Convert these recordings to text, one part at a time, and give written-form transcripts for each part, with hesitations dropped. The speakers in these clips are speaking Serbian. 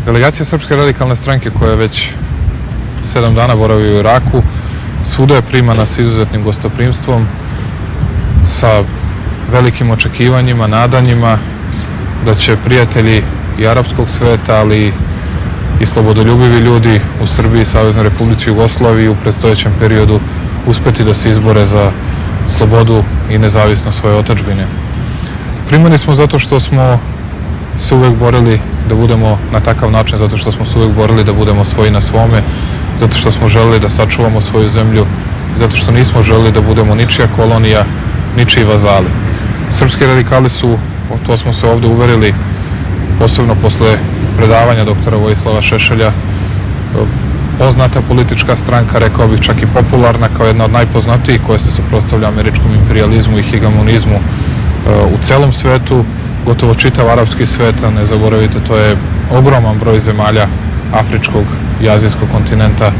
Delegacija Srpske radikalne stranke koja je već 7 dana boravi u Iraku, svuda je primana s izuzetnim gostoprimstvom, sa velikim očekivanjima, nadanjima da će prijatelji i arapskog sveta, ali i slobodoljubivi ljudi u Srbiji, Saveznoj Republici Jugoslaviji u predstojećem periodu uspeti da se izbore za slobodu i nezavisnost svoje otadžbine. Primani smo zato što smo se uvek borili da budemo na takav način, zato što smo se uvek borili da budemo svoji na svome, zato što smo želeli da sačuvamo svoju zemlju, zato što nismo želeli da budemo ničija kolonija, ničiji vazali. Srpski radikali su, to smo se ovde uverili, posebno posle predavanja doktora Vojislava Šešelja, poznata politička stranka, rekao bih čak i popularna, kao jedna od najpoznatijih koja se suprotstavlja američkom imperijalizmu i hegemonizmu u celom svetu, gotovo čitav arapski svet, a ne zaboravite, to je ogroman broj zemalja afričkog i azijskog kontinenta,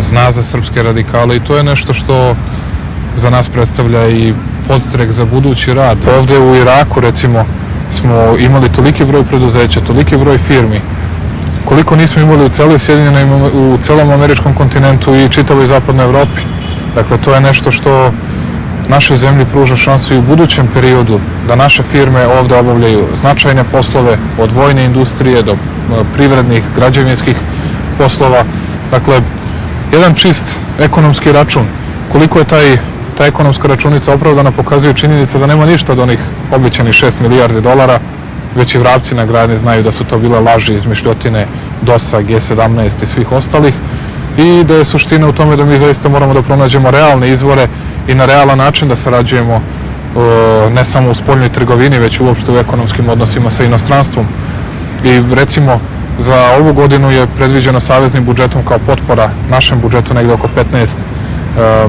zna za srpske radikale i to je nešto što za nas predstavlja i podstrek za budući rad. Ovde u Iraku, recimo, smo imali toliki broj preduzeća, toliki broj firmi, koliko nismo imali u celom američkom kontinentu i čitavoj zapadnoj Evropi. Dakle, to je nešto što našoj zemlji pruža šansu i u budućem periodu da naše firme ovde obavljaju značajne poslove, od vojne industrije do privrednih, građevinskih poslova. Dakle, jedan čist ekonomski račun. Koliko je ta ekonomska računica opravdana pokazuje činjenica da nema ništa od onih obećanih 6 milijardi dolara, već i vrapci na grani znaju da su to bile laži, izmišljotine DOS-a, G17 i svih ostalih i da je suština u tome da mi zaista moramo da pronađemo realne izvore i na realan način da sarađujemo ne samo u spoljnoj trgovini, već uopšte u ekonomskim odnosima sa inostranstvom. I recimo, za ovu godinu je predviđeno saveznim budžetom kao potpora našem budžetu negde oko 15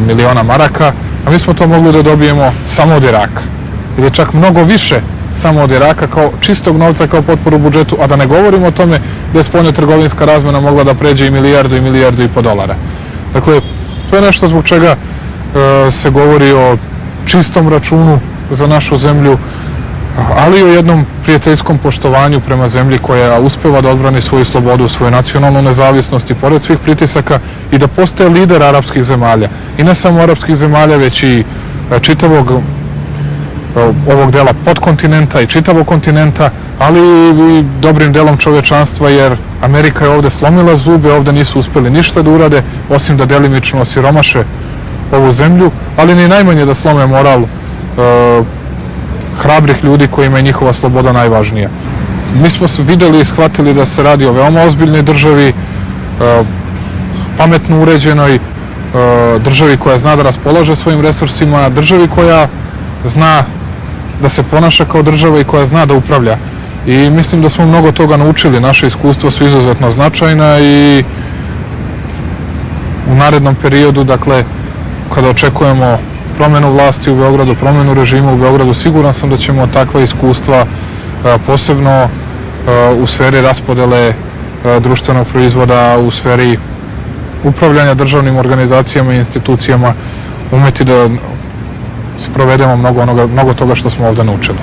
miliona maraka, a mi smo to mogli da dobijemo samo od Iraka. Ili čak mnogo više samo od Iraka kao čistog novca kao potporu budžetu, a da ne govorimo o tome da je spoljno-trgovinska razmena mogla da pređe i milijardu i po dolara. Dakle, to je nešto zbog čega se govori o čistom računu za našu zemlju, ali i o jednom prijateljskom poštovanju prema zemlji koja uspeva da odbrani svoju slobodu, svoju nacionalnu nezavisnost i pored svih pritisaka i da postaje lider arapskih zemalja. I ne samo arapskih zemalja, već i čitavog ovog dela podkontinenta i čitavog kontinenta, ali i dobrim delom čovečanstva, jer Amerika je ovde slomila zube, ovde nisu uspeli ništa da urade, osim da delimično osiromaše ovu zemlju, ali ni najmanje da slome moral hrabrih ljudi kojima je njihova sloboda najvažnija. Mi smo videli i shvatili da se radi o veoma ozbiljnoj državi, pametno uređenoj, državi koja zna da raspolaže svojim resursima, državi koja zna da se ponaša kao država i koja zna da upravlja. I mislim da smo mnogo toga naučili, naše iskustva su izuzetno značajna i u narednom periodu, dakle, kada očekujemo promenu vlasti u Beogradu, promenu režima u Beogradu, siguran sam da ćemo takva iskustva, posebno u sferi raspodele društvenog proizvoda, u sferi upravljanja državnim organizacijama i institucijama, umeti da sprovedemo mnogo toga što smo ovde naučili.